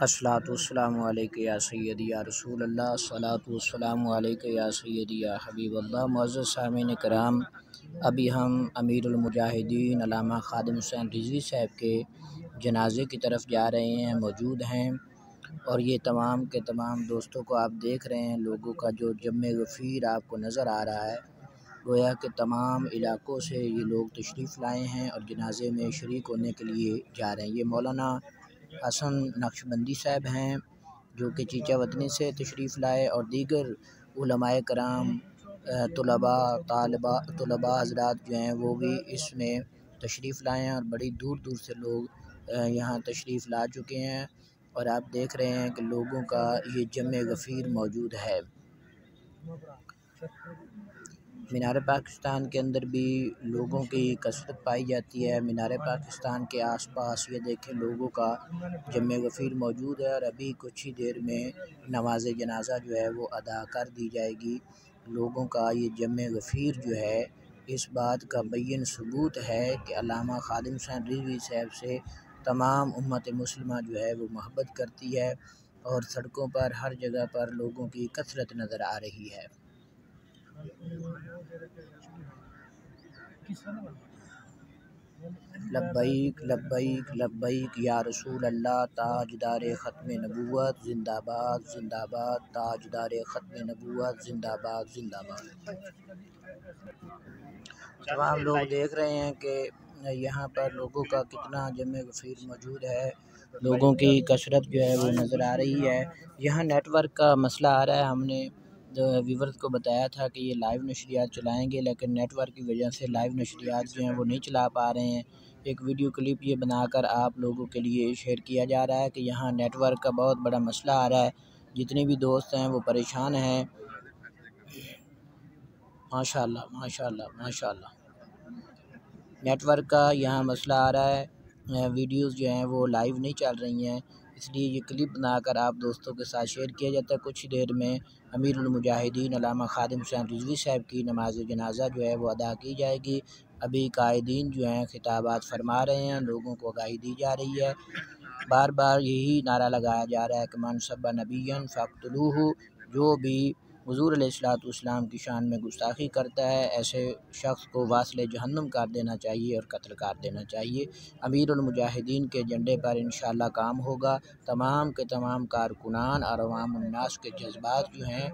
الصلاۃ والسلام علیکہ یا سیدی یا رسول اللہ، الصلاۃ والسلام علیکہ یا سیدی یا حبیب اللہ۔ معزز سامعین کرام، ابھی ہم امیر المجاہدین علامہ خادم حسین رضوی صاحب کے جنازے کی طرف جا رہے ہیں، موجود ہیں، اور یہ تمام کے تمام دوستوں کو آپ دیکھ رہے ہیں، لوگوں کا جو جمع غفیر آپ کو نظر آ رہا ہے، گویا کہ تمام علاقوں سے یہ لوگ تشریف لائے ہیں اور جنازے میں شریک ہونے کے لیے جا رہے ہیں۔ یہ مولانا حسن نقشبندی صاحب ہیں جو کہ چیچہ وطنی سے تشریف لائے، اور دیگر علماء کرام، طلباء حضرات جو ہیں وہ بھی اس میں تشریف لائے ہیں، اور بڑی دور دور سے لوگ یہاں تشریف لا چکے ہیں، اور آپ دیکھ رہے ہیں کہ لوگوں کا یہ جمع غفیر موجود ہے۔ مینار پاکستان کے اندر بھی لوگوں کی کثرت پائی جاتی ہے۔ مینار پاکستان کے آس پاس یہ دیکھیں لوگوں کا جمع غفیر موجود ہے، اور ابھی کچھ ہی دیر میں نماز جنازہ جو ہے وہ ادا کر دی جائے گی۔ لوگوں کا یہ جمع غفیر جو ہے اس بات کا بین ثبوت ہے کہ علامہ خادم حسین رضوی صاحب سے تمام امت مسلمہ جو ہے وہ محبت کرتی ہے، اور سڑکوں پر ہر جگہ پر لوگوں کی کثرت نظر آ رہی ہے۔ لبیک لبیک لبیک یا رسول اللہ، تاجدار ختم نبوت زندہ باد زندہ باد، تاجدار ختم نبوت زندہ باد زندہ باد۔ تمام لوگ دیکھ رہے ہیں کہ یہاں پر لوگوں کا کتنا جمع غفیر موجود ہے، لوگوں کی کثرت جو ہے وہ نظر آ رہی ہے۔ یہاں نیٹ ورک کا مسئلہ آ رہا ہے، ہم نے ویورز کو بتایا تھا کہ یہ لائیو نشریات چلائیں گے، لیکن نیٹ ورک کی وجہ سے لائیو نشریات جو ہیں وہ نہیں چلا پا رہے ہیں۔ ایک ویڈیو کلپ یہ بنا کر آپ لوگوں کے لیے شیئر کیا جا رہا ہے کہ یہاں نیٹ ورک کا بہت بڑا مسئلہ آ رہا ہے، جتنے بھی دوست ہیں وہ پریشان ہیں۔ ماشاءاللہ ماشاءاللہ ماشاءاللہ، نیٹ ورک کا یہاں مسئلہ آ رہا ہے، ویڈیوز جو ہیں وہ لائیو نہیں چل رہی ہیں، اس لیے یہ کلپ بنا کر آپ دوستوں کے ساتھ شیئر کیا جاتا ہے۔ کچھ دیر میں امیر المجاہدین علامہ خادم حسین رضوی صاحب کی نماز جنازہ جو ہے وہ ادا کی جائے گی۔ ابھی قائدین جو ہیں خطابات فرما رہے ہیں، لوگوں کو آگاہی دی جا رہی ہے، بار بار یہی نعرہ لگایا جا رہا ہے کہ من سب نبیًا فاقتلوہ، جو بھی حضور علیہ الصلوۃ والسلام کی شان میں گستاخی کرتا ہے ایسے شخص کو واصل جہنم کر دینا چاہیے اور قتل کر دینا چاہیے۔ امیر المجاہدین کے جھنڈے پر انشاءاللہ کام ہوگا۔ تمام کے تمام کارکنان اور عوام الناس کے جذبات جو ہیں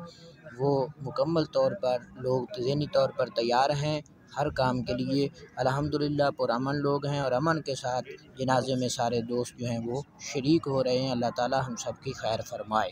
وہ مکمل طور پر لوگ ذہنی طور پر تیار ہیں ہر کام کے لیے۔ الحمدللہ پرامن لوگ ہیں، اور امن کے ساتھ جنازے میں سارے دوست جو ہیں وہ شریک ہو رہے ہیں۔ اللہ تعالی ہم سب کی خیر فرمائے۔